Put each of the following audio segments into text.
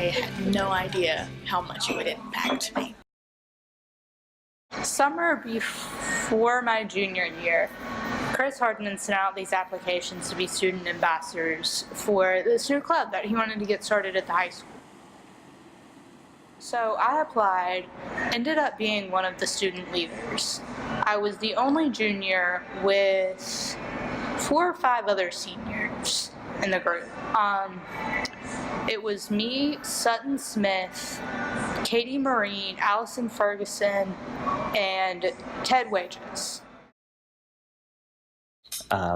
I had no idea how much it would impact me. Summer before my junior year, Hardman sent out these applications to be student ambassadors for the student club that he wanted to get started at the high school. So I applied, ended up being one of the student leaders. I was the only junior with 4 or 5 other seniors in the group. It was me, Sutton Smith, Katie Marine, Allison Ferguson, and Ted Wages.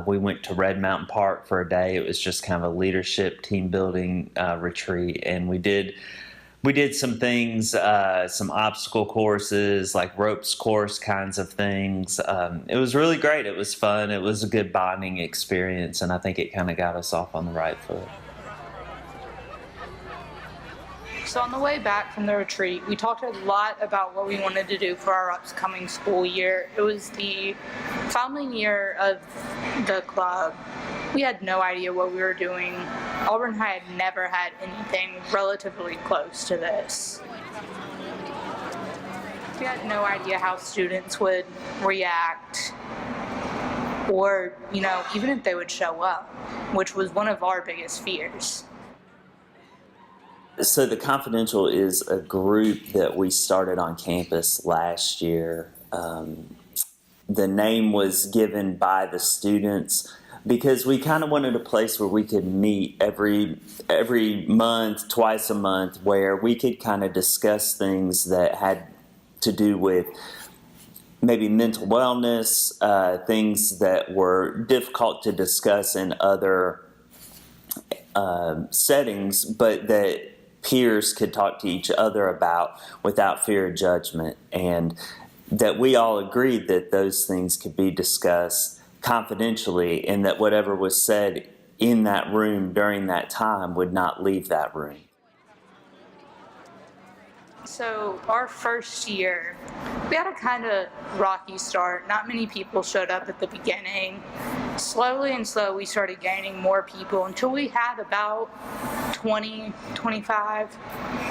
We went to Red Mountain Park for a day. It was just kind of a leadership team building retreat, and we did some things, some obstacle courses, like ropes course kinds of things. It was really great. It was fun. It was a good bonding experience, and I think it kind of got us off on the right foot. So on the way back from the retreat, we talked a lot about what we wanted to do for our upcoming school year. It was the founding year of the club. We had no idea what we were doing. Auburn had never had anything relatively close to this. We had no idea how students would react, or, even if they would show up, which was one of our biggest fears. So the Confidential is a group that we started on campus last year. The name was given by the students because we kind of wanted a place where we could meet every month, twice a month, where we could kind of discuss things that had to do with maybe mental wellness, things that were difficult to discuss in other settings, but that peers could talk to each other about without fear of judgment, and that we all agreed that those things could be discussed confidentially, and that whatever was said in that room during that time would not leave that room. So our first year, we had a kind of rocky start. Not many people showed up at the beginning. Slowly and slowly we started gaining more people until we had about 20, 25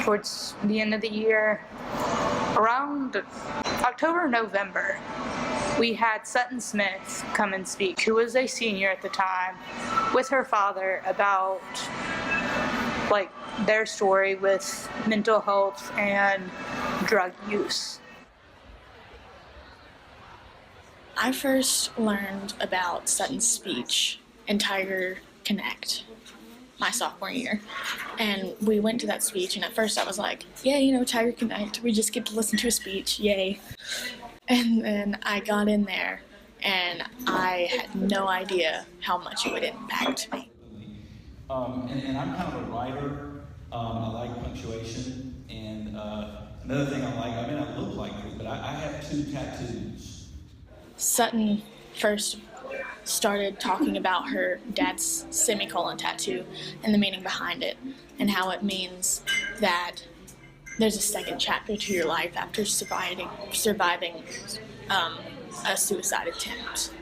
towards the end of the year. Around October, November, we had Sutton Smith come and speak, who was a senior at the time, with her father about their story with mental health and drug use. I first learned about Sutton's speech in Tiger Connect my sophomore year, and we went to that speech, and at first I was like, yeah, Tiger Connect, we just get to listen to a speech, yay. And then I got in there and I had no idea how much it would impact me. And I'm kind of a writer. I like punctuation, and another thing I like, I may not look like it, but I have 2 tattoos. Sutton first started talking about her dad's semicolon tattoo and the meaning behind it, and how it means that there's a second chapter to your life after surviving a suicide attempt.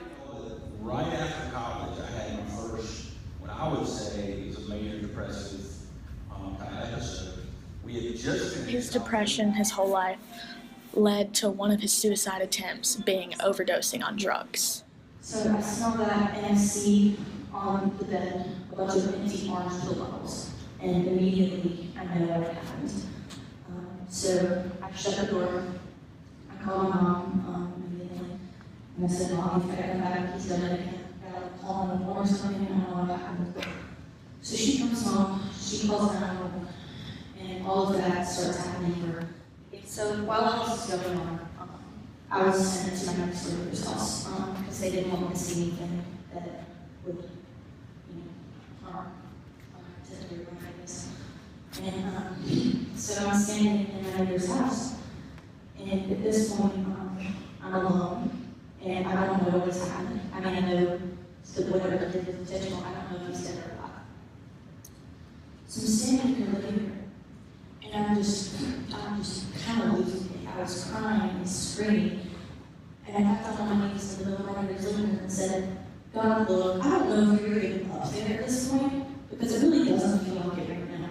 Right after college, I had my first, what I would say is a major depressive episode. We had just finished. His depression his whole life led to one of his suicide attempts being overdosing on drugs. So I smell that and I see on the bed a bunch of empty orange pill bottles, and immediately I know what happened. So I shut the door, I called my mom immediately, and I said, Mom, if I come back, he's done it again. I got a call in the morning or something, and I don't know what happened. So she comes home, she calls 911, and all of that starts happening for her. So while all this was going on, I was sent to my next neighbor's house because they didn't want me to see anything that would, harm to everyone, I guess. And so I'm standing in my neighbor's house, and at this point, I'm alone, and I don't know what's happening. I mean, I know that whatever did was intentional. I don't know if he's dead or alive. So I'm standing here looking at her, and I'm just kind of losing it. I was crying and screaming, and I got on my knees in the middle of my living room and said, God, look, I don't know if you're even up there at this point, because it really doesn't feel like it right now.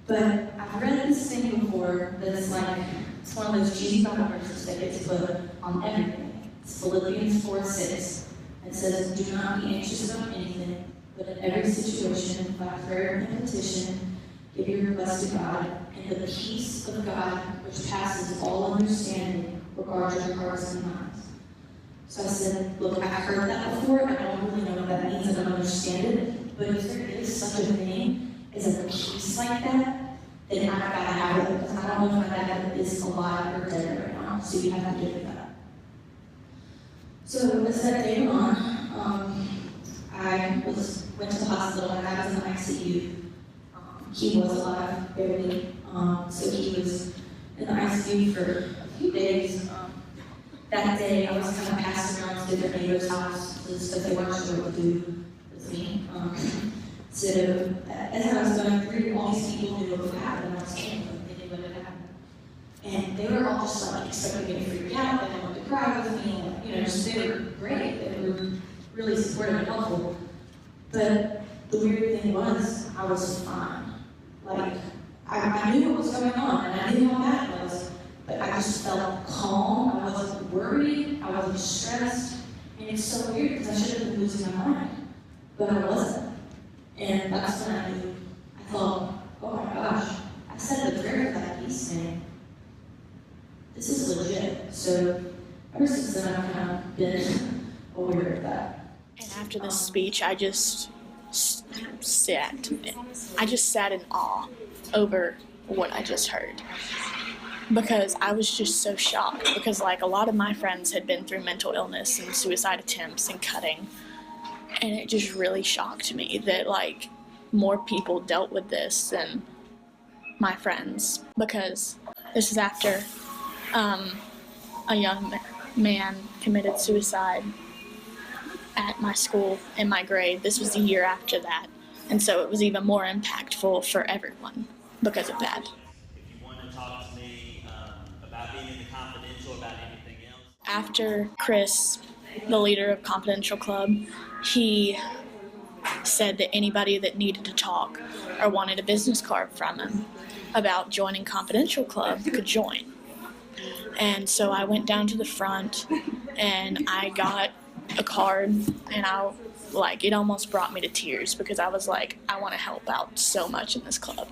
But I've read this thing before that's like, it's one of those cheesy Bible verses that gets put on everything. It's Philippians 4:6. It says, do not be anxious about anything, but in every situation, by prayer and petition, give your request to God, and the peace of God, which passes all understanding, will guard your hearts and minds. So I said, look, I've heard that before. I don't really know what that means. I don't understand it. But if there is such a thing as a peace like that, then I've got to have it. Because I don't know if my dad is alive or dead right now. So you have to give it that. So as that day went on, I went to the hospital and I was in the ICU. He was alive, barely. So he was in the ICU for a few days. That day, I was kind of passing around to different neighbors' houses because they weren't sure what to do with me. So as I was going through, all these people knew what would happen. I was telling them they knew what would happen. And they were all just like expecting me to freak out. They wanted to cry with me. Just they were great. They were really supportive and helpful. But the weird thing was, I was fine. Like, I knew what was going on, and I knew how bad it was. But I just felt calm. I wasn't worried. I wasn't stressed. And it's so weird because I should have been losing my mind. But I wasn't. And that's when I knew. I thought, oh my gosh, I said the prayer for that peace thing. This is legit. So ever since then, I've kind of been aware of that. And after this speech, I just sat in awe over what I just heard. Because I was just so shocked, because like a lot of my friends had been through mental illness and suicide attempts and cutting, and it just really shocked me that like more people dealt with this than my friends, because this is after a young man committed suicide at my school in my grade. This was the year after that, and so it was even more impactful for everyone because of that. After Chris, the leader of Confidential Club, he said that anybody that needed to talk or wanted a business card from him about joining Confidential Club could join. And so I went down to the front and I got a card, and it almost brought me to tears, because I was like, I want to help out so much in this club,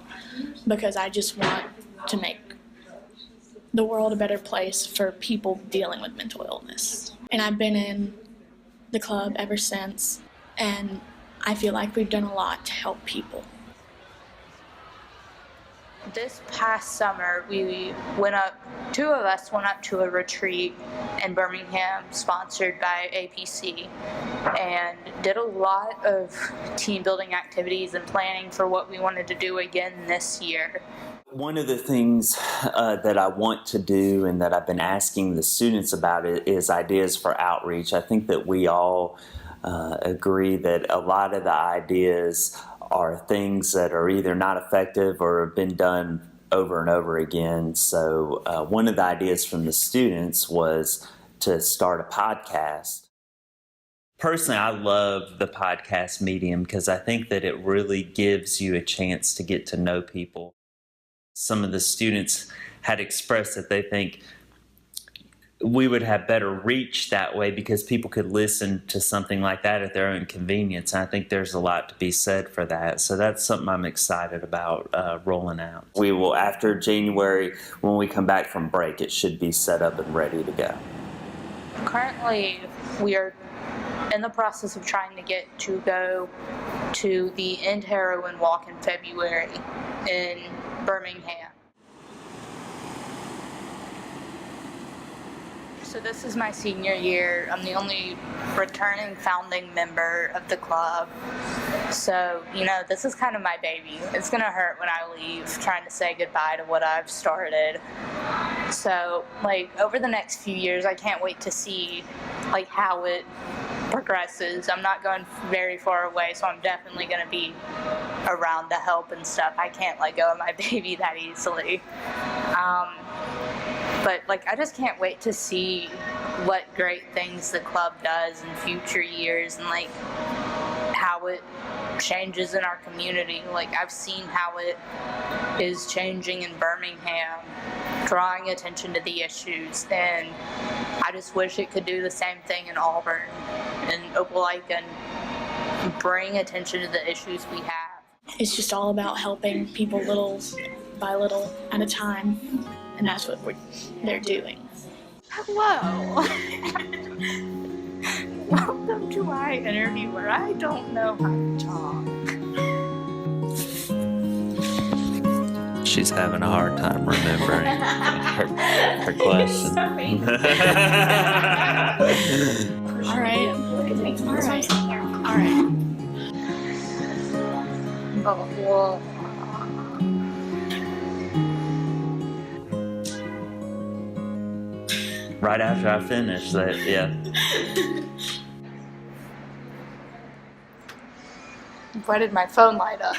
because I just want to make the world a better place for people dealing with mental illness. And I've been in the club ever since, and I feel like we've done a lot to help people. This past summer, two of us went up to a retreat in Birmingham, sponsored by APC, and did a lot of team building activities and planning for what we wanted to do again this year. One of the things that I want to do and that I've been asking the students about is ideas for outreach. I think that we all agree that a lot of the ideas are things that are either not effective or have been done over and over again. So one of the ideas from the students was to start a podcast. Personally, I love the podcast medium because I think that it really gives you a chance to get to know people. Some of the students had expressed that they think we would have better reach that way because people could listen to something like that at their own convenience. And I think there's a lot to be said for that. So that's something I'm excited about rolling out. We will, after January, when we come back from break, it should be set up and ready to go. Currently, we are in the process of trying to get to go to the End Heroin Walk in February in Birmingham. So this is my senior year. I'm the only returning founding member of the club. So, this is kind of my baby. It's going to hurt when I leave, trying to say goodbye to what I've started. So, over the next few years, I can't wait to see, how it progresses. I'm not going very far away, so I'm definitely going to be around to help and stuff. I can't let go of my baby that easily. But I just can't wait to see what great things the club does in future years, and how it changes in our community. Like, I've seen how it is changing in Birmingham, drawing attention to the issues, and I just wish it could do the same thing in Auburn and Opelika and bring attention to the issues we have. It's just all about helping people little by little at a time, and that's what they're doing. Hello. Welcome to my interview where I don't know how to talk. She's having a hard time remembering her question. All right. All right. Oh, well. Right after I finish that, yeah. Why did my phone light up?